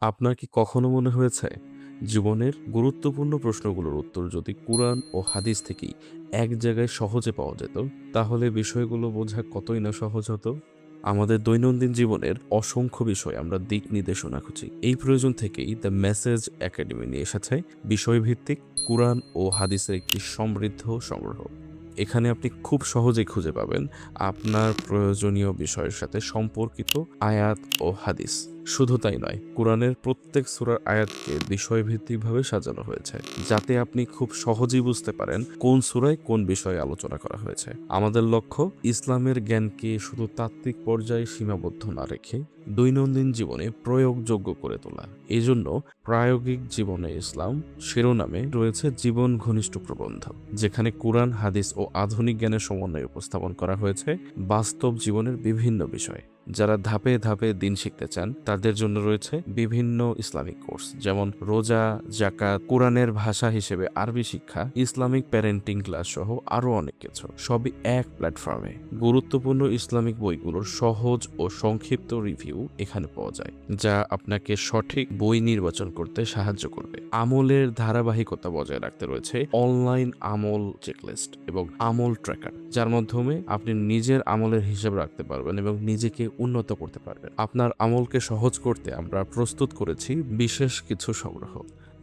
আপনার কি কখনো মনে হয়েছে জীবনের গুরুত্বপূর্ণ প্রশ্নগুলোর উত্তর যদি কুরআন ও হাদিস থেকেই এক জায়গায় সহজে পাওয়া যেত, তাহলে বিষয়গুলো বোঝা কতই না সহজ হতো? আমাদের দৈনন্দিন জীবনের অসংখ্য বিষয় আমরা দিক নির্দেশনা খুঁজি। এই প্রয়োজন থেকেই দ্য মেসেজ একাডেমি নিয়ে এসেছে বিষয়ভিত্তিক কুরআন ও হাদিসের একটি সমৃদ্ধ সংগ্রহ। এখানে আপনি খুব সহজেই খুঁজে পাবেন আপনার প্রয়োজনীয় বিষয়ের সাথে সম্পর্কিত আয়াত ও হাদিস। শুধু তাই নয়, কোরআনের প্রত্যেক সূরার আয়াতকে বিষয়ভিত্তিকভাবে সাজানো হয়েছে, যাতে আপনি খুব সহজেই বুঝতে পারেন কোন সূরায় কোন বিষয়ে আলোচনা করা হয়েছে। আমাদের লক্ষ্য ইসলামের জ্ঞানকে শুধু তাত্ত্বিক পর্যায়ে সীমাবদ্ধ না রেখে দৈনন্দিন জীবনে প্রয়োগযোগ্য করে তোলা। এজন্য প্রায়োগিক জীবনে ইসলাম শিরোনামে রয়েছে জীবন ঘনিষ্ঠ প্রবন্ধ, যেখানে কোরআন, হাদিস ও আধুনিক জ্ঞানের সমন্বয় উপস্থাপন করা হয়েছে বাস্তব জীবনের বিভিন্ন বিষয়। যারা ধাপে ধাপে দিন শিখতে চান তাদের জন্য রয়েছে বিভিন্ন ইসলামিক কোর্স, যেমন রোজা, জাকাত, কোরআনের ভাষা হিসেবে আরবি শিক্ষা, ইসলামিক প্যারেন্টিং ক্লাস সহ আরো অনেক কিছু, সবই এক প্ল্যাটফর্মে। গুরুত্বপূর্ণ ইসলামিক বইগুলোর সহজ ও সংক্ষিপ্ত রিভিউ এখানে পাওয়া যায়, যা আপনাকে সঠিক বই নির্বাচন করতে সাহায্য করবে। আমলের ধারাবাহিকতা বজায় রাখতে রয়েছে অনলাইন আমল চেকলিস্ট এবং আমল ট্র্যাকার, যার মাধ্যমে আপনি নিজের আমলের হিসাব রাখতে পারবেন এবং নিজেকে উন্নত করতে পারবেন। আপনার আমলকে সহজ করতে আমরা প্রস্তুত করেছি বিশেষ কিছু সংগ্রহ,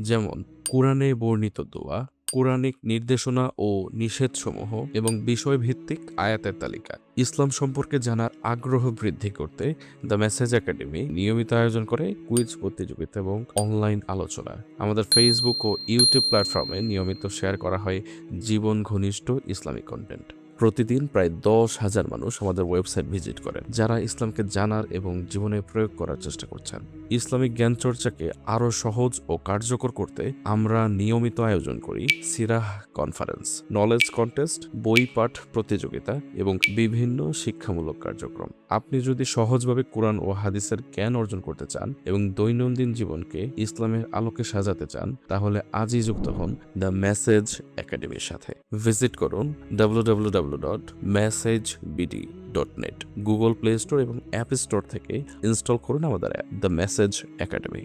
যেমন কোরআনে বর্ণিত দোয়া, কোরআনিক নির্দেশনা ও নিষেধসমূহ এবং বিষয়ভিত্তিক আয়াতের তালিকা। ইসলাম সম্পর্কে জানার আগ্রহ বৃদ্ধি করতে দ্য মেসেজ একাডেমি নিয়মিত আয়োজন করে কুইজ প্রতিযোগিতা এবং অনলাইন আলোচনা। আমাদের ফেসবুক ও ইউটিউব প্ল্যাটফর্মে নিয়মিত শেয়ার করা হয় জীবন ঘনিষ্ঠ ইসলামিক কন্টেন্ট। প্রতিদিন প্রায় 10,000 মানুষ আমাদের ওয়েবসাইট ভিজিট করেন, যারা ইসলামকে জানার এবং জীবনে প্রয়োগ করার চেষ্টা করছেন। ইসলামিক জ্ঞান চর্চাকে আরও সহজ ও কার্যকর করতে আমরা নিয়মিত আয়োজন করি সিরাহ কনফারেন্স, নলেজ কন্টেস্ট, বই পাঠ প্রতিযোগিতা এবং বিভিন্ন শিক্ষামূলক কার্যক্রম। আপনি যদি সহজভাবে কোরআন ও হাদিসের জ্ঞান অর্জন করতে চান এবং দৈনন্দিন জীবনকে ইসলামের আলোকে সাজাতে চান, তাহলে আজই যুক্ত হন দ্য মেসেজ একাডেমির সাথে। ভিজিট করুন www.messagebd.net, গুগল প্লে স্টোর এবং অ্যাপ স্টোর থেকে ইনস্টল করুন আমাদের অ্যাপ দ্য মেসেজ একাডেমি।